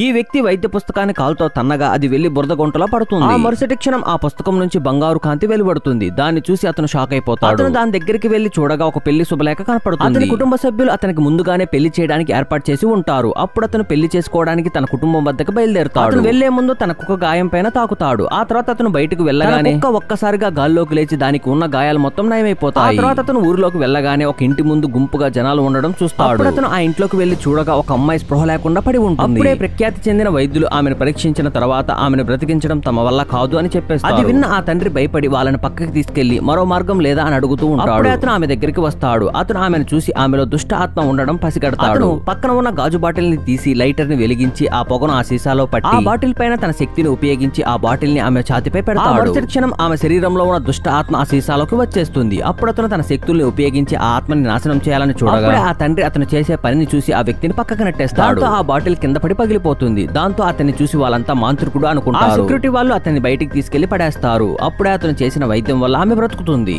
ఈ వ్యక్తి వైద్య పుస్తకాన్ని కాలుతో తన్నగా అది వెళ్లి బురద గుంటలో పడుతుంది. ఆ మరుసటి క్షణం ఆ పుస్తకం నుంచి బంగారు కాంతి వెలువడుతుంది. దాన్ని చూసి అతను షాక్ అయిపోతాడు. అతను దాని దగ్గరికి వెళ్లి చూడగా ఒక పెళ్లి శుభలేఖ కనపడుతుంది. అతని కుటుంబ సభ్యులు అతనికి ముందుగానే పెళ్లి చేయడానికి ఏర్పాటు చేసి ఉంటారు. అప్పుడు అతను పెళ్లి చేసుకోవడానికి తన కుటుంబం వద్దకు బయలుదేరుతాడు. అతను వెళ్లే ముందు తన కుక్క గాయం పైన తాకుతాడు. ఆ తర్వాత అతను బయటకు వెళ్ళగానే ఒక్కసారిగా గాల్లోకి లేచి దానికి ఉన్న గాయాలు మొత్తం నయమైపోతాయి. ఆ తర్వాత అతను ఊరిలోకి వెళ్ళగానే ఒక ఇంటి ముందు గుంపుగా జనాలు ఉండడం చూస్తాడు. అతను ఆ ఇంట్లోకి వెళ్లి చూడగా ఒక అమ్మాయి స్పృహ లేకుండా పడి ఉంటుంది. అప్పుడే ప్రఖ్యాతి చెందిన వైద్యులు ఆమెను పరీక్షించిన తర్వాత ఆమెను బ్రతికించడం తమ వల్ల కాదు అని చెప్పేస్తారు. అది విన్న ఆ తండ్రి భయపడి వాళ్ళని పక్కకి తీసుకెళ్లి మరో మార్గం లేదా అని అడుగుతూ ఉంటాడు. అతను ఆమె దగ్గరికి వస్తాడు. అతను ఆమెను చూసి ఆమెలో దుష్ట ఆత్మ ఉండడం పసిగడతాడు. పక్కన ఉన్న గాజు బాటిల్ ని తీసి లైటర్ ని వెలిగించి ఆ పొగను ఆ సీసాలో పట్టి ఆ బాటిల్ పైన తన శక్తిని ఉపయోగించి ఆ బాటిల్ ని ఆమె ఛాతిపై పెడతాడు. మరుసటి క్షణం ఆమె శరీరంలో ఉన్న దుష్ట ఆత్మ ఆ సీసాలోకి వచ్చేస్తుంది. అప్పుడు అతను తన శక్తుల్ని ఉపయోగించి ఆ ఆత్మని నాశనం చేయాలని చూడగా ఆ తండ్రి అతను చేసే పనిని చూసి ఆ వ్యక్తిని పక్కకు నెట్టేస్తాడు. ఆ బాటిల్ కింద పడి పగిలిపోతుంది. దాంతో అతన్ని చూసి వాళ్ళంతా మాంత్రికుడు అనుకుంటారు. సెక్యూరిటీ వాళ్ళు అతన్ని బయటికి తీసుకెళ్లి పడేస్తారు. అప్పుడే అతను చేసిన వైద్యం వల్ల ఆమె బ్రతుకుతుంది.